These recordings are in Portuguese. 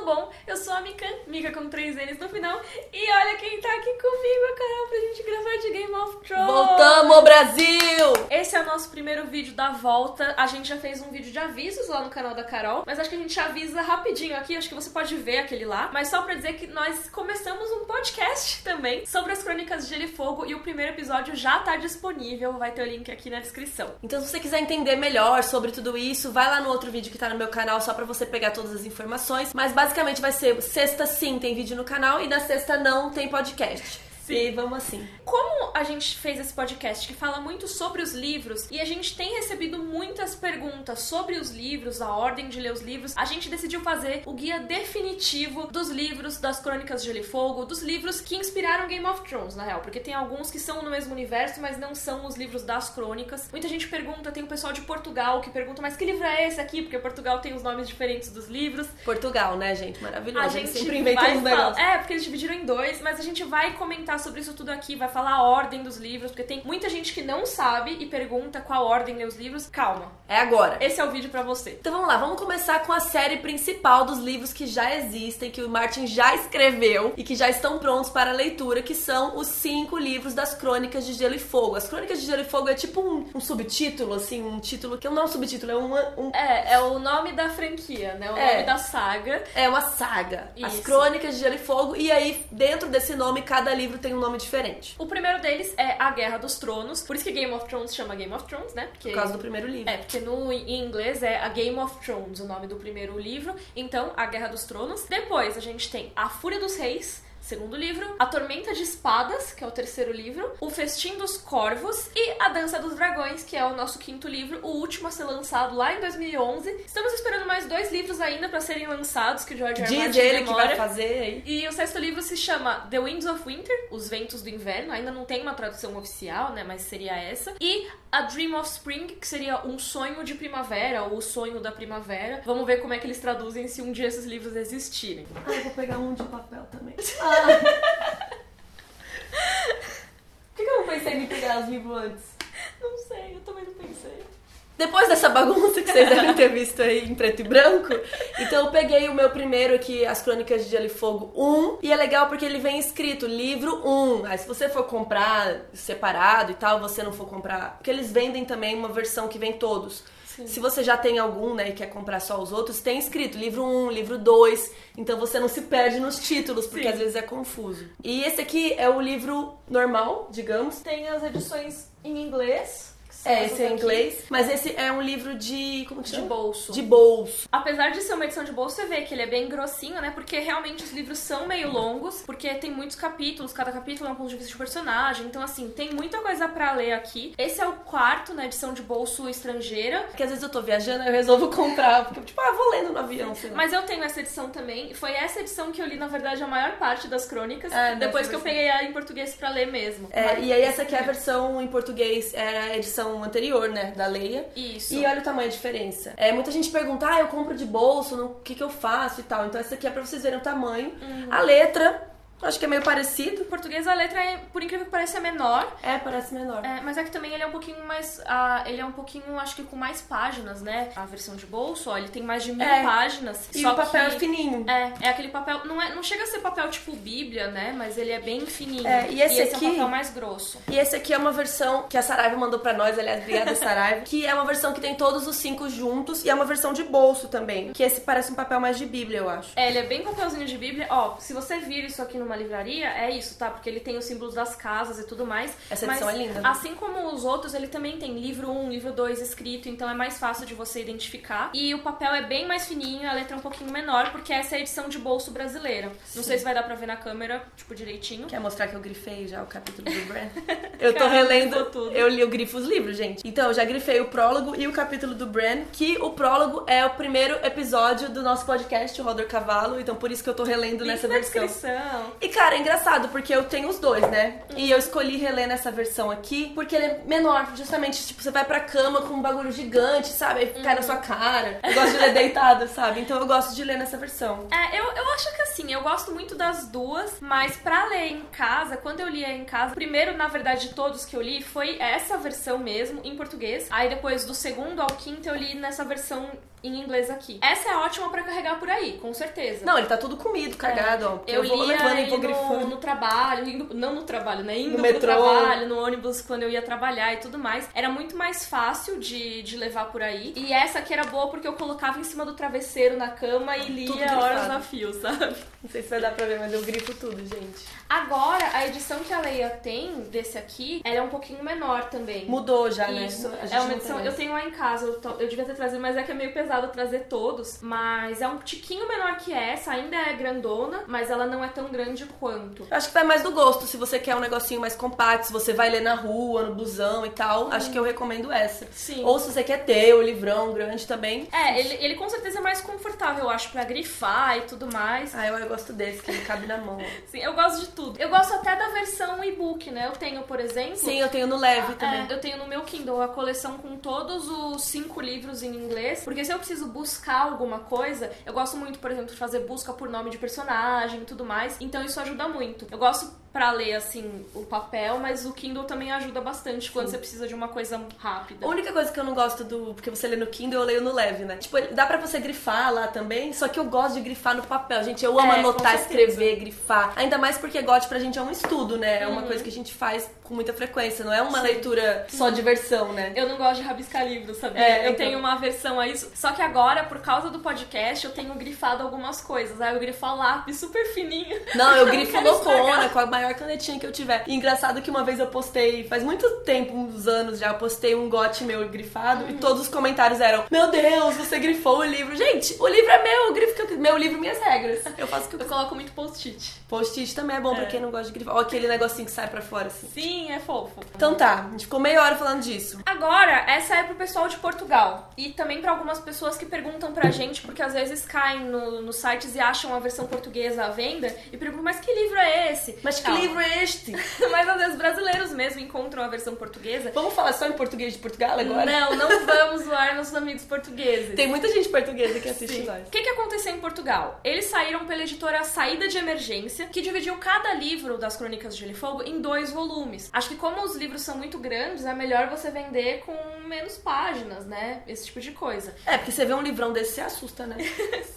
bom? Eu sou a Mika com 3 N's no final. E olha quem tá aqui comigo, a Carol, pra gente gravar de Game of Thrones. Voltamos, Brasil! Esse é o nosso primeiro vídeo da volta. A gente já fez um vídeo de avisos lá no canal da Carol, mas acho que a gente avisa rapidinho aqui, acho que você pode ver aquele lá. Mas só pra dizer que nós começamos um podcast também sobre as Crônicas de Gelo e Fogo e o primeiro episódio já tá disponível, vai ter o link aqui na descrição. Então se você quiser entender melhor sobre tudo isso, vai lá no outro vídeo que tá no meu canal só pra você pegar todas as informações. Mas basicamente vai ser sexta sim tem vídeo no canal e na sexta não tem podcast. Sim. E vamos assim. Como a gente fez esse podcast que fala muito sobre os livros e a gente tem recebido muitas perguntas sobre os livros, a ordem de ler os livros, a gente decidiu fazer o guia definitivo dos livros das Crônicas de Gelo e Fogo, dos livros que inspiraram Game of Thrones, na real, porque tem alguns que são no mesmo universo, mas não são os livros das crônicas. Muita gente pergunta, tem o pessoal de Portugal que pergunta, mas que livro é esse aqui? Porque Portugal tem os nomes diferentes dos livros. Portugal, né, gente? Maravilhoso. A gente sempre inventa uns negócios. porque eles dividiram em 2, mas a gente vai comentar sobre isso tudo aqui, vai falar a ordem dos livros, porque tem muita gente que não sabe e pergunta qual ordem ler os livros. Calma. É agora. Esse é o vídeo pra você. Então vamos lá, vamos começar com a série principal dos livros que já existem, que o Martin já escreveu e que já estão prontos para leitura, que são os 5 livros das Crônicas de Gelo e Fogo. As Crônicas de Gelo e Fogo é tipo um subtítulo, assim, um título que não é um subtítulo, é É o nome da franquia, né? O nome da saga. É uma saga. Isso. As Crônicas de Gelo e Fogo, e aí dentro desse nome, cada livro tem um nome diferente. O primeiro deles é A Guerra dos Tronos, por isso que Game of Thrones chama Game of Thrones, né? Por causa do primeiro livro. Porque em inglês é A Game of Thrones, o nome do primeiro livro. Então, A Guerra dos Tronos. Depois a gente tem A Fúria dos Reis, segundo livro, A Tormenta de Espadas, que é o terceiro livro, O Festim dos Corvos e A Dança dos Dragões, que é o nosso 5º livro, o último a ser lançado lá em 2011. Estamos esperando mais 2 livros ainda pra serem lançados, que o George R. Martin Diz ele demora. que vai fazer aí. E o 6º livro se chama The Winds of Winter, Os Ventos do Inverno, ainda não tem uma tradução oficial, né, mas seria essa. E A Dream of Spring, que seria Um Sonho de Primavera, ou O Sonho da Primavera. Vamos ver como é que eles traduzem se um dia esses livros existirem. Eu vou pegar um de papel também. Por que eu não pensei em pegar os livros antes? Não sei, eu também não pensei. Depois dessa bagunça que vocês devem ter visto aí em preto e branco, então eu peguei o meu primeiro aqui, As Crônicas de Gelo e Fogo 1, e é legal porque ele vem escrito livro 1. Aí se você for comprar separado e tal, você não for comprar, porque eles vendem também uma versão que vem todos. Sim. Se você já tem algum, né, e quer comprar só os outros, tem escrito livro 1, livro 2, então você não se perde nos títulos, porque Sim. às vezes é confuso. E esse aqui é o livro normal, digamos. Tem as edições em inglês. Esse é em inglês, mas esse é um livro de... como que chama? De bolso. De bolso. Apesar de ser uma edição de bolso, você vê que ele é bem grossinho, né? Porque realmente os livros são meio longos, porque tem muitos capítulos, cada capítulo é um ponto de vista de personagem, então assim, tem muita coisa pra ler aqui. Esse é o 4º na edição de bolso estrangeira. Porque às vezes eu tô viajando e eu resolvo comprar, porque tipo, vou lendo no avião, sei lá. Mas eu tenho essa edição também, foi essa edição que eu li, na verdade, a maior parte das crônicas, depois que eu peguei a em português pra ler mesmo. E aí essa aqui é a versão em português, é a edição anterior, né? Da Leia. Isso. E olha o tamanho da diferença. Muita gente pergunta, eu compro de bolso, o que eu faço e tal. Então essa aqui é pra vocês verem o tamanho. A letra, acho que é meio parecido. Em português a letra é, por incrível que pareça, é menor. Parece menor. Mas é que também ele é um pouquinho mais... ele é um pouquinho, acho que com mais páginas, né? A versão de bolso, ó, ele tem mais de 1000 páginas. E só o papel que é fininho. É aquele papel... Não chega a ser papel tipo Bíblia, né? Mas ele é bem fininho. E esse aqui aqui é um papel mais grosso. E esse aqui é uma versão que a Saraiva mandou pra nós, aliás, obrigada Saraiva, que é uma versão que tem todos os 5 juntos e é uma versão de bolso também, que esse parece um papel mais de Bíblia, eu acho. Ele é bem papelzinho de Bíblia. Ó, se você vir isso aqui numa livraria, é isso, tá? Porque ele tem os símbolos das casas e tudo mais. Essa edição é linda. Assim como os outros, ele também tem livro 1, livro 2 escrito, então é mais fácil de você identificar. E o papel é bem mais fininho, a letra é um pouquinho menor, porque essa é a edição de bolso brasileira. Não sei se vai dar pra ver na câmera, tipo, direitinho. Quer mostrar que eu grifei já o capítulo do Bran? Eu tô relendo tudo. Eu grifo os livros, gente. Então, eu já grifei o prólogo e o capítulo do Bran, que o prólogo é o primeiro episódio do nosso podcast, o Rodor Cavalo, então por isso que eu tô relendo nessa versão. E, cara, é engraçado, porque eu tenho os dois, né? E eu escolhi reler nessa versão aqui, porque ele é menor, justamente, tipo, você vai pra cama com um bagulho gigante, sabe? Aí cai na sua cara. Eu gosto de ler deitada, sabe? Então eu gosto de ler nessa versão. Eu acho que assim, eu gosto muito das duas, mas pra ler em casa, quando eu lia em casa, primeiro, na verdade, de todos que eu li, foi essa versão mesmo, em português. Aí depois, do segundo ao quinto, eu li nessa versão em inglês aqui. Essa é ótima pra carregar por aí, com certeza. Não, ele tá tudo comido, carregado, ó. Eu vou lia levando e vou grifando. no trabalho, não no trabalho, né? Indo no pro metrô. trabalho, no ônibus, quando eu ia trabalhar e tudo mais. Era muito mais fácil de levar por aí. E essa aqui era boa porque eu colocava em cima do travesseiro na cama e lia horas a fio, sabe? Não sei se vai dar pra ver, mas eu grifo tudo, gente. Agora, a edição que a Leia tem desse aqui, ela é um pouquinho menor também. Mudou já, Isso. né? É uma edição, eu tenho lá em casa, eu devia ter trazido, mas é que é meio pesado trazer todos. Mas é um tiquinho menor que essa, ainda é grandona, mas ela não é tão grande quanto. Eu acho que vai mais do gosto, se você quer um negocinho mais compacto, se você vai ler na rua, no busão e tal, acho que eu recomendo essa. Sim. Ou se você quer ter o livrão grande também. Ele com certeza é mais confortável, eu acho, pra grifar e tudo mais. Ah, eu gosto desse, que ele cabe na mão. Sim, eu gosto de tudo. Eu gosto até da versão e-book, né? Eu tenho, por exemplo... Sim, eu tenho no Leve também. Eu tenho no meu Kindle a coleção com todos os 5 livros em inglês, porque se eu preciso buscar alguma coisa, eu gosto muito, por exemplo, de fazer busca por nome de personagem e tudo mais, então isso ajuda muito. Eu gosto pra ler, assim, o papel, mas o Kindle também ajuda bastante quando você precisa de uma coisa rápida. A única coisa que eu não gosto porque você lê no Kindle, eu leio no Leve, né? Tipo, dá pra você grifar lá também, só que eu gosto de grifar no papel. Gente, eu amo anotar, escrever, grifar. Ainda mais porque GOT pra gente é um estudo, né? É uma coisa que a gente faz com muita frequência, não é uma leitura só diversão, né? Eu não gosto de rabiscar livros, sabia? Eu tenho uma aversão a isso. Só que agora, por causa do podcast, eu tenho grifado algumas coisas. Aí eu grifo a lápis super fininho. Não, eu grifo loucona, com a maior canetinha que eu tiver. E engraçado que uma vez eu postei, faz muito tempo, uns anos já, eu postei um GOT meu grifado e todos os comentários eram: meu Deus, você grifou o livro. Gente, o livro é meu, eu grifo meu livro, minhas regras. Eu faço o que eu coloco muito post-it. Post-it também é bom pra quem não gosta de grifar. Ou aquele negocinho que sai pra fora, assim. Sim, é fofo. Então tá, a gente ficou meia hora falando disso. Agora, essa é pro pessoal de Portugal. E também pra algumas pessoas que perguntam pra gente, porque às vezes caem nos sites e acham a versão portuguesa à venda e perguntam: mas que livro é esse? Mas que livro é este? Mas às vezes brasileiros mesmo encontram a versão portuguesa. Vamos falar só em português de Portugal agora? Não vamos zoar nossos amigos portugueses. Tem muita gente portuguesa que assiste nós. O que aconteceu em Portugal? Eles saíram pela editora Saída de Emergência, que dividiu cada livro das Crônicas de Gelo e Fogo em 2 volumes. Acho que como os livros são muito grandes, é melhor você vender com menos páginas, né? Esse tipo de coisa. É, porque você vê um livrão desse, você assusta, né?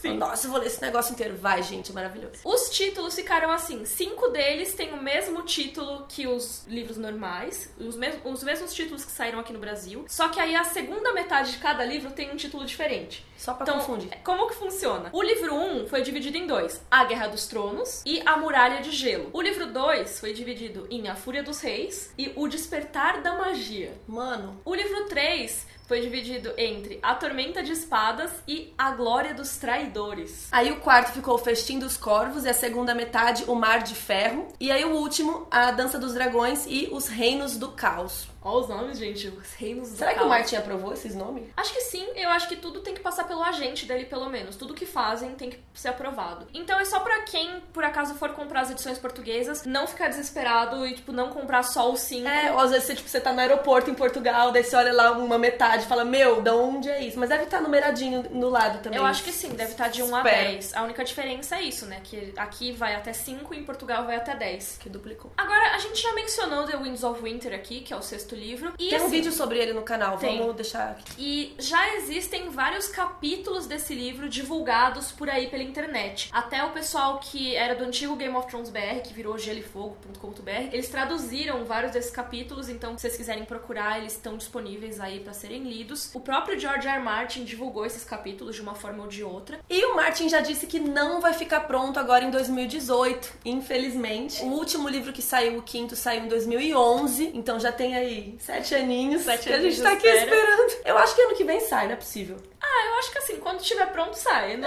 Sim. Nossa, eu vou ler esse negócio inteiro. Vai, gente, é maravilhoso. Os títulos ficaram assim. 5 deles têm o mesmo título que os livros normais, os mesmos títulos que saíram aqui no Brasil, só que aí a segunda metade de cada livro tem um título diferente. Só pra confundir. Como que funciona? O livro 1 foi dividido em 2, A Guerra dos Tronos e A Muralha de Gelo. O livro 2 foi dividido em A Fúria dos Reis e O Despertar da Magia. Mano. O livro 3 foi dividido entre A Tormenta de Espadas e A Glória dos Traidores. Aí o quarto ficou O Festim dos Corvos e a segunda metade O Mar de Ferro. E aí o último, A Dança dos Dragões e Os Reinos do Caos. Olha os nomes, gente. Os Reinos do Caos. Será que o Martin aprovou esses nomes? Acho que sim. Eu acho que tudo tem que passar pelo agente dele, pelo menos. Tudo que fazem tem que ser aprovado. Então é só pra quem, por acaso, for comprar as edições portuguesas, não ficar desesperado e, tipo, não comprar só os 5. Ou às vezes você tá no aeroporto em Portugal, daí você olha lá uma metade e fala: meu, da onde é isso? Mas deve estar numeradinho no lado também. Eu acho que sim, deve estar de 1 a 10. A única diferença é isso, né? Que aqui vai até 5 e em Portugal vai até 10. Que duplicou. Agora, a gente já mencionou The Winds of Winter aqui, que é o 6º livro. E, tem um vídeo sobre ele no canal, vamos deixar aqui. E já existem vários capítulos desse livro divulgados por aí pela internet. Até o pessoal que era do antigo Game of Thrones BR, que virou gelefogo.com.br, eles traduziram vários desses capítulos, então se vocês quiserem procurar, eles estão disponíveis aí pra serem lidos. O próprio George R. R. Martin divulgou esses capítulos de uma forma ou de outra. E o Martin já disse que não vai ficar pronto agora em 2018, infelizmente. O último livro que saiu, o 5º, saiu em 2011, então já tem aí 7 aninhos que a gente tá aqui esperando. Eu acho que ano que vem sai, não é possível. Eu acho que assim, quando estiver pronto, sai.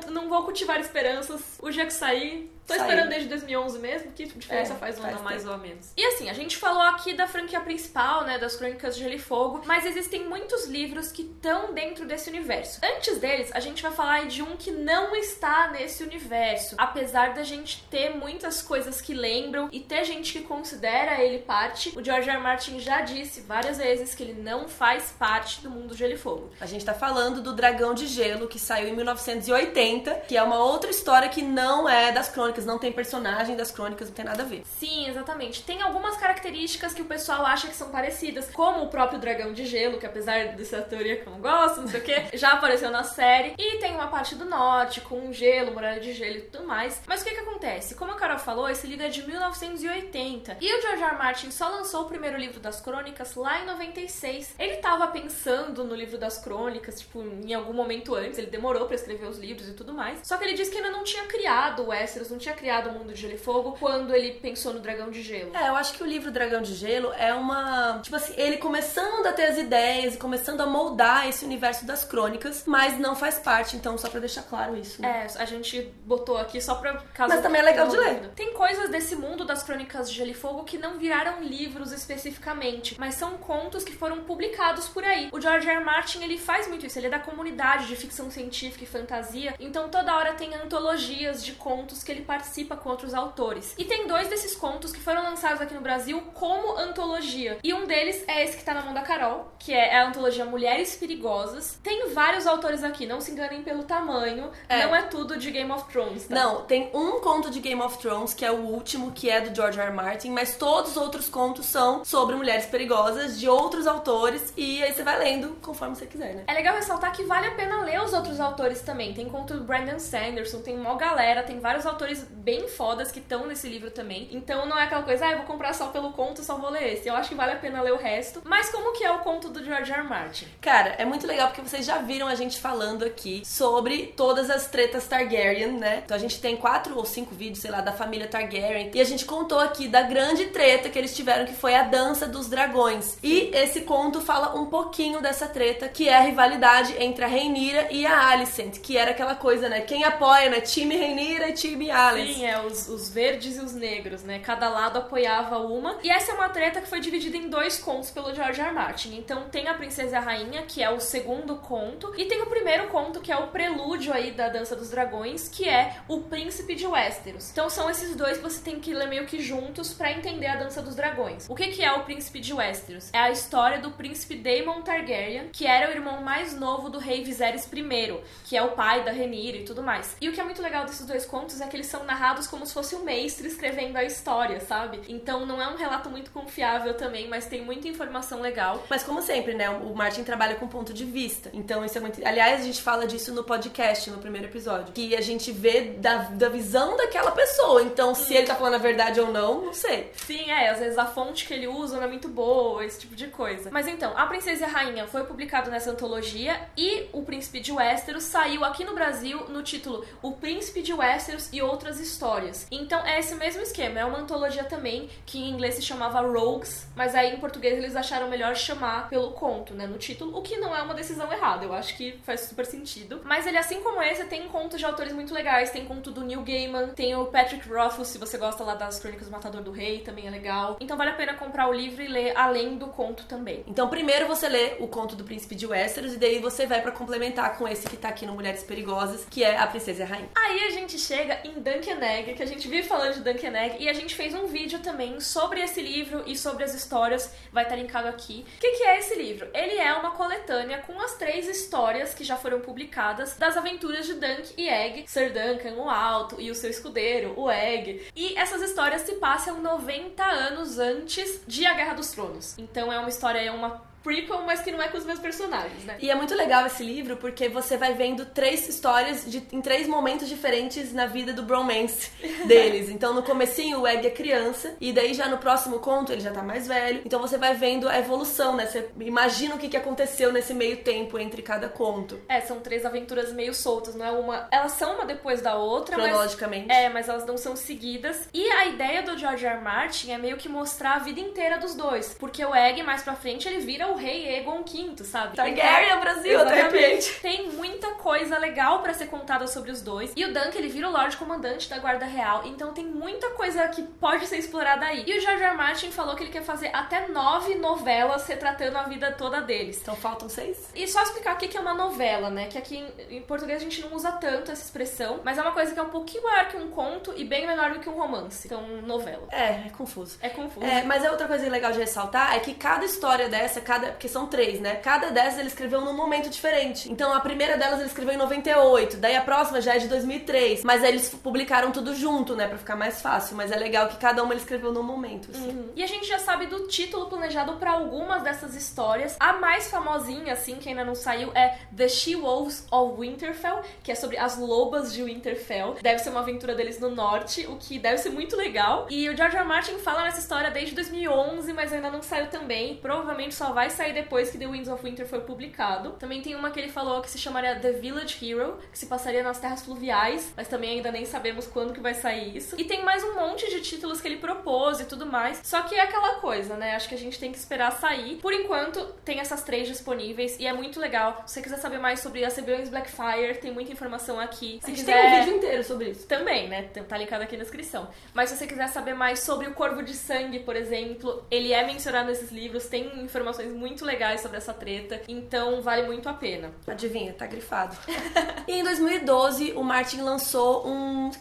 Não vou cultivar esperanças. O dia que sair... Tô esperando desde 2011 mesmo, que diferença faz um ano a mais ou a menos. E assim, a gente falou aqui da franquia principal, né, das Crônicas de Gelo e Fogo, mas existem muitos livros que estão dentro desse universo. Antes deles, a gente vai falar de um que não está nesse universo, apesar da gente ter muitas coisas que lembram e ter gente que considera ele parte. O George R. R. Martin já disse várias vezes que ele não faz parte do mundo Gelo e Fogo. A gente tá falando do Dragão de Gelo, que saiu em 1980, que é uma outra história que não é das crônicas, não tem personagem das crônicas, não tem nada a ver. Sim, exatamente. Tem algumas características que o pessoal acha que são parecidas, como o próprio Dragão de Gelo, que apesar dessa teoria que eu não gosto, não sei o que, já apareceu na série. E tem uma parte do norte, com gelo, muralha de gelo e tudo mais. Mas o que acontece? Como a Carol falou, esse livro é de 1980. E o George R. R. Martin só lançou o primeiro livro das crônicas lá em 96. Ele tava pensando no livro das crônicas, tipo, em algum momento antes. Ele demorou pra escrever os livros e tudo mais. Só que ele disse que ainda não tinha criado o Westeros, não tinha criado o mundo de Gelo e Fogo quando ele pensou no Dragão de Gelo. Eu acho que o livro Dragão de Gelo é uma... Tipo assim, ele começando a ter as ideias e começando a moldar esse universo das crônicas, mas não faz parte, então só pra deixar claro isso. Né? A gente botou aqui só pra caso... Mas também é legal de ler. Tem coisas desse mundo das crônicas de Gelo e Fogo que não viraram livros especificamente, mas são contos que foram publicados por aí. O George R. R. Martin, ele faz muito isso, ele é da comunidade de ficção científica e fantasia, então toda hora tem antologias de contos que ele participa com outros autores. E tem 2 desses contos que foram lançados aqui no Brasil como antologia. E um deles é esse que tá na mão da Carol, que é a antologia Mulheres Perigosas. Tem vários autores aqui, não se enganem pelo tamanho, não é tudo de Game of Thrones, tá? Não, tem um conto de Game of Thrones, que é o último, que é do George R. R. Martin, mas todos os outros contos são sobre mulheres perigosas, de outros autores, e aí você vai lendo conforme você quiser, né? É legal ressaltar que vale a pena ler os outros autores também. Tem conto do Brandon Sanderson, tem mó galera, tem vários autores bem fodas que estão nesse livro também. Então não é aquela coisa, eu vou comprar só pelo conto, só vou ler esse. Eu acho que vale a pena ler o resto. Mas como que é o conto do George R. R. Martin? Cara, é muito legal porque vocês já viram a gente falando aqui sobre todas as tretas Targaryen, né? Então a gente tem 4 ou 5 vídeos, sei lá, da família Targaryen. E a gente contou aqui da grande treta que eles tiveram, que foi a Dança dos Dragões. E esse conto fala um pouquinho dessa treta, que é a rivalidade entre a Rhaenyra e a Alicent, que era aquela coisa, né? Quem apoia, né? Time Rhaenyra e time Alicent. Sim, os verdes e os negros, né? Cada lado apoiava uma. E essa é uma treta que foi dividida em 2 contos pelo George R. R. Martin. Então tem a Princesa e a Rainha, que é o segundo conto, e tem o primeiro conto, que é o prelúdio aí da Dança dos Dragões, que é o Príncipe de Westeros. Então são esses 2 que você tem que ler meio que juntos pra entender a Dança dos Dragões. O que é o Príncipe de Westeros? É a história do príncipe Daemon Targaryen, que era o irmão mais novo do rei Viserys I, que é o pai da Rhaenyra e tudo mais. E o que é muito legal desses 2 contos é que eles são narrados como se fosse o mestre escrevendo a história, sabe? Então não é um relato muito confiável também, mas tem muita informação legal. Mas como sempre, né? O Martin trabalha com ponto de vista. Então isso é muito... Aliás, a gente fala disso no podcast, no primeiro episódio. Que a gente vê da visão daquela pessoa. Então, se ele tá falando a verdade ou não sei. Sim, às vezes a fonte que ele usa não é muito boa, esse tipo de coisa. Mas então, A Princesa e a Rainha foi publicado nessa antologia e O Príncipe de Westeros saiu aqui no Brasil no título O Príncipe de Westeros e Outras Histórias. Então é esse mesmo esquema, é uma antologia também, que em inglês se chamava Rogues, mas aí em português eles acharam melhor chamar pelo conto, né, no título, o que não é uma decisão errada, eu acho que faz super sentido. Mas ele, assim como esse, tem contos de autores muito legais, tem conto do Neil Gaiman, tem o Patrick Rothfuss, se você gosta lá das Crônicas do Matador do Rei, também é legal. Então vale a pena comprar o livro e ler além do conto também. Então primeiro você lê o conto do Príncipe de Westeros e daí você vai pra complementar com esse que tá aqui no Mulheres Perigosas, que é A Princesa e a Rainha. Aí a gente chega em Dunk and Egg, que a gente vive falando de Dunk and Egg, e a gente fez um vídeo também sobre esse livro e sobre as histórias, vai estar linkado aqui. O que é esse livro? Ele é uma coletânea com as 3 histórias que já foram publicadas das aventuras de Dunk e Egg, Sir Duncan, o Alto, e o seu escudeiro, o Egg. E essas histórias se passam 90 anos antes de A Guerra dos Tronos. Então é uma história, é uma prequel, mas que não é com os meus personagens, né? E é muito legal esse livro porque você vai vendo 3 histórias em 3 momentos diferentes na vida do bromance deles. Então no comecinho o Egg é criança e daí já no próximo conto ele já tá mais velho. Então você vai vendo a evolução, né? Você imagina o que aconteceu nesse meio tempo entre cada conto. São 3 aventuras meio soltas, não é uma... Elas são uma depois da outra, cronologicamente. Mas elas não são seguidas. E a ideia do George R. R. Martin é meio que mostrar a vida inteira dos 2. Porque o Egg, mais pra frente, ele vira o rei Aegon V, sabe? Targaryen, Brasil, exatamente. Tem muita coisa legal pra ser contada sobre os 2. E o Dunk, ele vira o Lorde Comandante da Guarda Real. Então tem muita coisa que pode ser explorada aí. E o George R. R. Martin falou que ele quer fazer até 9 novelas retratando a vida toda deles. Então faltam 6. E só explicar o que é uma novela, né? Que aqui em português a gente não usa tanto essa expressão, mas é uma coisa que é um pouquinho maior que um conto e bem menor do que um romance. Então, novela. É confuso. É confuso. Mas a outra coisa legal de ressaltar é que cada história dessa, cada porque são 3, né? Cada dessas ele escreveu num momento diferente. Então a primeira delas ele escreveu em 98, daí a próxima já é de 2003. Mas aí eles publicaram tudo junto, né? Pra ficar mais fácil. Mas é legal que cada uma ele escreveu num momento, assim. E a gente já sabe do título planejado pra algumas dessas histórias. A mais famosinha, assim, que ainda não saiu, é The She-Wolves of Winterfell, que é sobre as lobas de Winterfell. Deve ser uma aventura deles no norte, o que deve ser muito legal. E o George R. R. Martin fala nessa história desde 2011, mas ainda não saiu também. Provavelmente só vai sair depois que The Winds of Winter foi publicado. Também tem uma que ele falou que se chamaria The Village Hero, que se passaria nas terras fluviais, mas também ainda nem sabemos quando que vai sair isso. E tem mais um monte de títulos que ele propôs e tudo mais. Só que é aquela coisa, né? Acho que a gente tem que esperar sair. Por enquanto, tem essas 3 disponíveis e é muito legal. Se você quiser saber mais sobre as rebeliões Blackfyre, tem muita informação aqui. Se quiser... tem um vídeo inteiro sobre isso. Também, né? Tá linkado aqui na descrição. Mas se você quiser saber mais sobre o Corvo de Sangue, por exemplo, ele é mencionado nesses livros, tem informações muito legais sobre essa treta, então vale muito a pena. Adivinha, tá grifado. E em 2012, o Martin lançou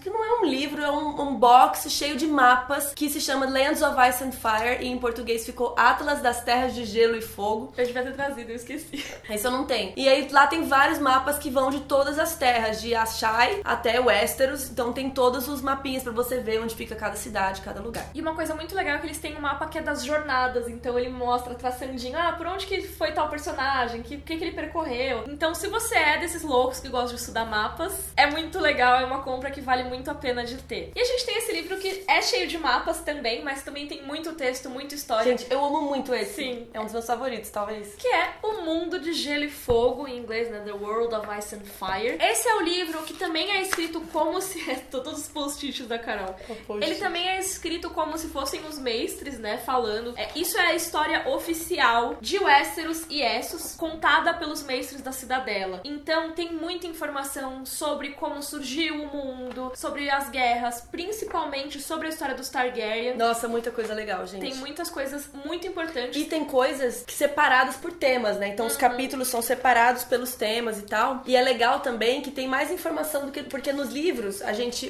que não é um livro, é um box cheio de mapas, que se chama Lands of Ice and Fire, e em português ficou Atlas das Terras de Gelo e Fogo. Eu devia ter trazido, eu esqueci. Esse eu não tenho. E aí lá tem vários mapas que vão de todas as terras, de Ashai até Westeros, então tem todos os mapinhas pra você ver onde fica cada cidade, cada lugar. E uma coisa muito legal é que eles têm um mapa que é das jornadas, então ele mostra traçandinho, por onde que foi tal personagem, o que ele percorreu. Então se você é desses loucos que gostam de estudar mapas, é muito legal, é uma compra que vale muito a pena de ter. E a gente tem esse livro que é cheio de mapas também, mas também tem muito texto, muita história. Gente, eu amo muito esse. Sim. É um dos meus favoritos, talvez. Que é O Mundo de Gelo e Fogo, em inglês, né? The World of Ice and Fire. Esse é o livro que também é escrito como se... Todos os post-its da Carol. Ele também é escrito como se fossem os mestres, né? Falando. Isso é a história oficial de Westeros e Essos, contada pelos mestres da Cidadela. Então tem muita informação sobre como surgiu o mundo, sobre as guerras, principalmente sobre a história dos Targaryen. Nossa, muita coisa legal, gente. Tem muitas coisas muito importantes. E tem coisas separadas por temas, né? Então os capítulos são separados pelos temas e tal. E é legal também que tem mais informação do que... Porque nos livros,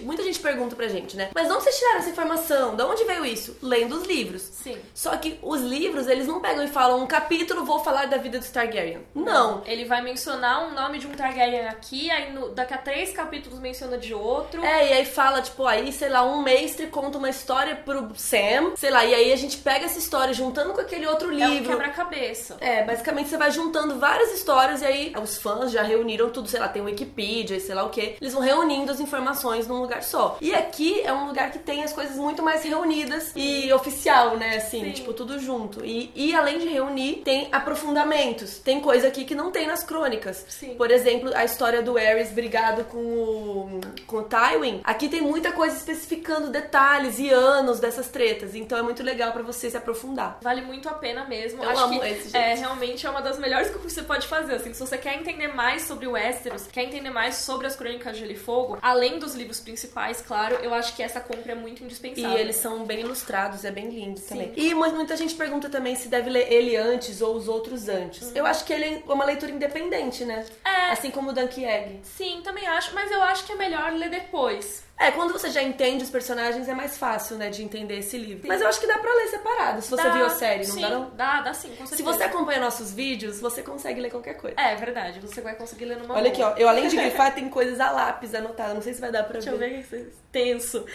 muita gente pergunta pra gente, né? Mas de onde vocês tiraram essa informação? De onde veio isso? Lendo os livros. Sim. Só que os livros, eles não pegam e falam um capítulo, vou falar da vida dos Targaryen. Não. Ele vai mencionar um nome de um Targaryen aqui, aí daqui a 3 capítulos menciona de outro. E aí fala, tipo, aí, sei lá, um mestre conta uma história pro Sam, sei lá, e aí a gente pega essa história juntando com aquele outro livro. É um quebra-cabeça. Basicamente você vai juntando várias histórias e aí os fãs já reuniram tudo, sei lá, tem Wikipedia e sei lá o que. Eles vão reunindo as informações num lugar só. E aqui é um lugar que tem as coisas muito mais reunidas e oficial, né, assim, Sim. tipo, tudo junto. E além de reunir, tem aprofundamentos. Tem coisa aqui que não tem nas crônicas. Sim. Por exemplo, a história do Aerys brigado com o Tywin. Aqui tem muita coisa especificando detalhes e anos dessas tretas. Então é muito legal pra você se aprofundar. Vale muito a pena mesmo. Eu Acho amo que esse, gente. realmente é uma das melhores coisas que você pode fazer. Assim, se você quer entender mais sobre o Westeros, quer entender mais sobre as Crônicas de Gelo e Fogo, além dos livros principais, claro, eu acho que essa compra é muito indispensável. E eles são bem ilustrados, é bem lindo também. E muita gente pergunta também se deve ler ele antes ou os outros antes. Eu acho que ele é uma leitura independente, né? Assim como o Dunk Egg. Sim, também acho, mas eu acho que é melhor ler depois. Quando você já entende os personagens é mais fácil, né, de entender esse livro. Mas eu acho que dá pra ler separado, se você viu a série, não dá não? Dá sim, com certeza. Se você acompanha nossos vídeos, você consegue ler qualquer coisa. É verdade, você vai conseguir ler numa Olha aqui, ó, eu além de grifar, tem coisas a lápis anotadas, não sei se vai dar pra ver. Deixa eu ver o que vocês... Tenso.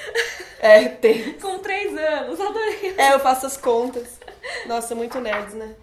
Tenso. Com 3 anos, adorei. Eu faço as contas. Nossa, muito nerds, né?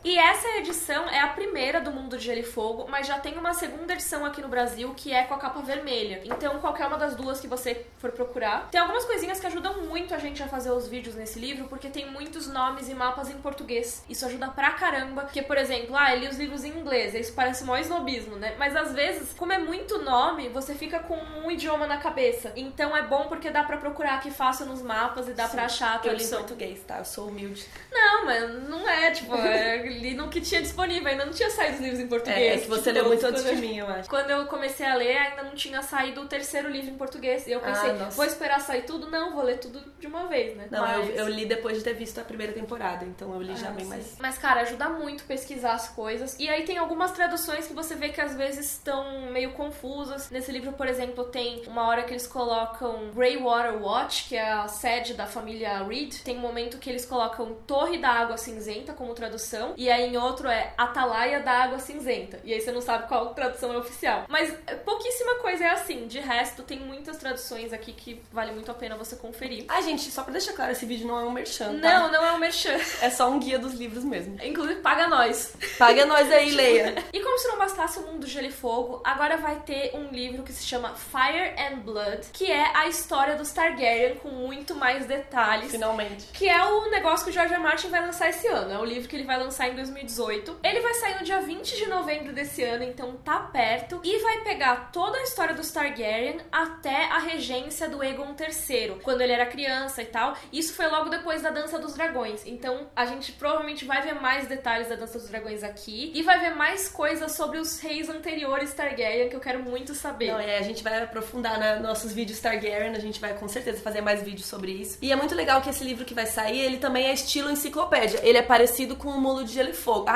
E essa edição é a primeira do Mundo de Gelo e Fogo, mas já tem uma segunda edição aqui no Brasil, que é com a capa vermelha. Então, qualquer uma das duas que você for procurar. Tem algumas coisinhas que ajudam muito a gente a fazer os vídeos nesse livro, porque tem muitos nomes e mapas em português. Isso ajuda pra caramba. Porque, por exemplo, eu li os livros em inglês, isso parece mó snobismo, né? Mas às vezes, como é muito nome, você fica com um idioma na cabeça. Então é bom porque dá pra procurar aqui fácil nos mapas e dá pra achar a tradução. Eu li em português, tá? Eu sou humilde. Não, mas não é, tipo, eu li no que tinha disponível, ainda não tinha saído os livros em português. É que você leu muito antes de mim, eu acho. Quando eu comecei a ler, ainda não tinha saído o 3º livro em português. E eu pensei, vou esperar sair tudo? Não, vou ler tudo de uma vez, né? Não, eu li depois de ter visto a primeira temporada, então eu li já bem mais... Mas, cara, ajuda muito pesquisar as coisas. E aí tem algumas traduções que você vê que às vezes estão meio confusas. Nesse livro, por exemplo, tem uma hora que eles colocam Greywater Watch, que é a sede da família Reed. Tem um momento que eles colocam Torre da Água Cinzenta como tradução, e aí em outro é Atalaia da Água Cinzenta. E aí você não sabe qual tradução é oficial. Mas pouquíssima coisa é assim. De resto, tem muitas traduções aqui que vale muito a pena você conferir. Gente, só pra deixar claro, esse vídeo não é um merchan, tá? Não é um merchan. É só um guia dos livros mesmo. Inclusive, paga nós. Paga nós aí, Leia. E como se não bastasse o mundo do Gelo e Fogo, agora vai ter um livro que se chama Fire and Blood, que é a história dos Targaryen com muito mais detalhes. Finalmente. Que é o negócio que o George R. R. Martin vai lançar esse ano. É o livro que ele vai lançar em 2018. Ele vai sair no dia 20 de novembro desse ano, então tá perto. E vai pegar toda a história dos Targaryen até a regência do Aegon III, quando ele era criança e tal. Isso foi logo depois da Dança dos Dragões. Então a gente provavelmente vai ver mais detalhes da Dança dos Dragões aqui. E vai ver mais coisas sobre os reis anteriores Targaryen, que eu quero muito saber. A gente vai aprofundar nos nossos vídeos Targaryen. A gente vai com certeza fazer mais vídeos sobre isso. E é muito legal que esse livro que vai sair, ele também é estilo enciclopédia. Ele é parecido com o Mundo de Gelo e Fogo.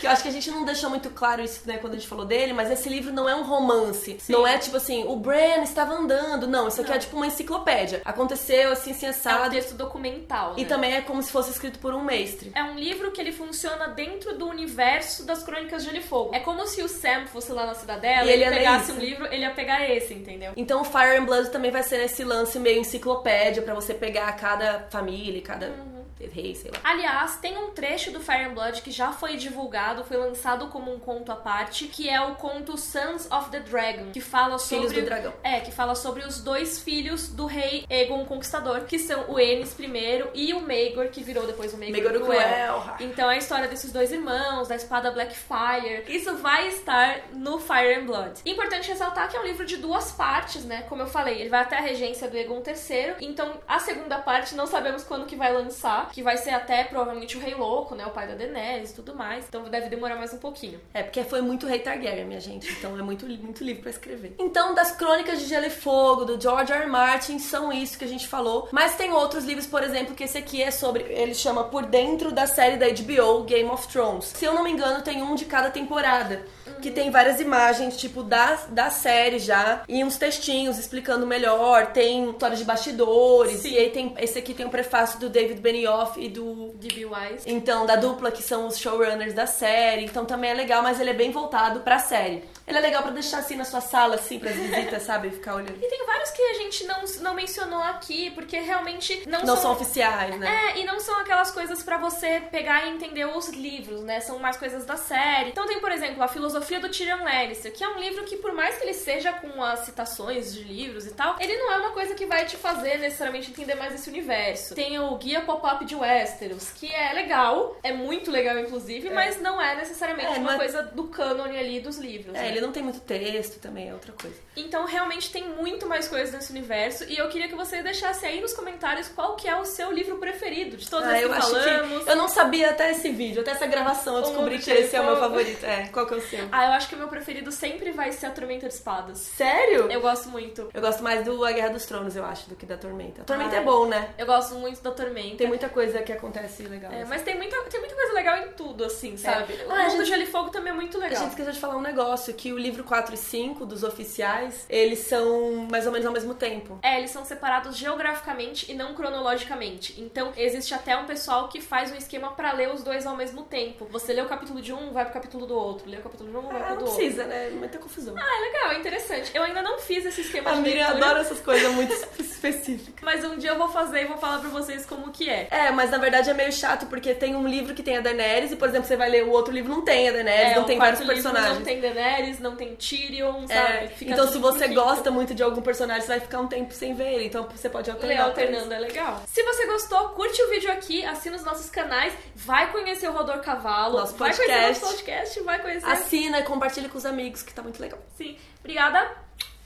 Que eu acho que a gente não deixou muito claro isso, né, quando a gente falou dele, mas esse livro não é um romance. Sim. Não é tipo assim, o Bran estava andando. Não, isso aqui é tipo uma enciclopédia. Aconteceu assim, assado. É um texto documental, né? E também é como se fosse escrito por um mestre. É um livro que ele funciona dentro do universo das Crônicas de Gelo e Fogo. É como se o Sam fosse lá na Cidadela e ele pegasse um livro, ele ia pegar esse, entendeu? Então o Fire and Blood também vai ser esse lance meio enciclopédia pra você pegar cada família, cada rei, sei lá. Aliás, tem um trecho do Fire and Blood que já foi divulgado, foi lançado como um conto à parte, que é o conto Sons of the Dragon, que fala sobre... Filhos do Dragão. Que fala sobre os dois filhos do rei Aegon Conquistador, que são o Aenys primeiro e o Maegor, que virou depois o Maegor Cruel. Então é a história desses dois irmãos, da espada Blackfyre. Isso vai estar no Fire and Blood. Importante ressaltar que é um livro de 2 partes, né? Como eu falei, ele vai até a regência do Aegon III, então a segunda parte não sabemos quando que vai lançar, que vai ser até provavelmente o Rei Louco, né? O pai da Daenerys e tudo mais. Então deve demorar mais um pouquinho. Porque foi muito Rei Targaryen, minha gente. Então é muito livro pra escrever. Então, das Crônicas de Gelo e Fogo, do George R. R. Martin, são isso que a gente falou. Mas tem outros livros, por exemplo, que esse aqui é sobre... Ele chama Por Dentro da série da HBO, Game of Thrones. Se eu não me engano, tem um de cada temporada. Que tem várias imagens, tipo, da série já. E uns textinhos explicando melhor. Tem histórias de bastidores. Sim. E aí esse aqui tem um prefácio do David Benioff e do... D.B. Weiss. Então, da dupla, que são os showrunners da série. Então também é legal, mas ele é bem voltado pra série. Ele é legal pra deixar assim na sua sala, assim, pras visitas, sabe? Ficar olhando. E tem vários que a gente não mencionou aqui, porque realmente não são oficiais, né? E não são aquelas coisas pra você pegar e entender os livros, né? São mais coisas da série. Então tem, por exemplo, A Filosofia do Tyrion Lannister, que é um livro que, por mais que ele seja com as citações de livros e tal, ele não é uma coisa que vai te fazer necessariamente entender mais esse universo. Tem o Guia Pop-Up de Westeros, que é legal, é muito legal, inclusive, mas não é necessariamente uma coisa do cânone ali dos livros. Ele não tem muito texto também, é outra coisa. Então, realmente tem muito mais coisas nesse universo, e eu queria que você deixasse aí nos comentários qual que é o seu livro preferido de todos esses que falamos. Eu não sabia até esse vídeo, até essa gravação, eu descobri que esse é o meu favorito. Qual que é o seu? Eu acho que o meu preferido sempre vai ser A Tormenta de Espadas. Sério? Eu gosto muito. Eu gosto mais do A Guerra dos Tronos, eu acho, do que da Tormenta. A Tormenta é bom, né? Eu gosto muito da Tormenta. Tem muita coisa que acontece legal. Assim. Mas tem muita coisa legal em tudo, assim, sabe? O Mundo do Gelo e Fogo também é muito legal. A gente esqueceu de falar um negócio, que o livro 4 e 5 dos oficiais, eles são mais ou menos ao mesmo tempo. Eles são separados geograficamente e não cronologicamente. Então, existe até um pessoal que faz um esquema pra ler os dois ao mesmo tempo. Você lê o capítulo de um, vai pro capítulo do outro. Lê o capítulo de um, vai pro do outro. Não precisa, né? Muita confusão. É legal, é interessante. Eu ainda não fiz esse esquema de leitura. A Miriam adora essas coisas muito específicas. Mas um dia eu vou fazer e vou falar pra vocês como que é. Mas na verdade é meio chato, porque tem um livro que tem a Daenerys e, por exemplo, você vai ler o outro livro, não tem a Daenerys, não tem vários personagens. Não tem Daenerys, não tem Tyrion, sabe? Então se você gosta muito de algum personagem, você vai ficar um tempo sem ver ele, então você pode alternar. Ler alternando é legal. Se você gostou, curte o vídeo aqui, assina os nossos canais, vai conhecer o Rodor Cavalo, nosso podcast. Vai conhecer nosso podcast, vai conhecer... Assina e compartilha com os amigos, que tá muito legal. Sim. Obrigada.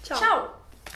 Tchau. Tchau.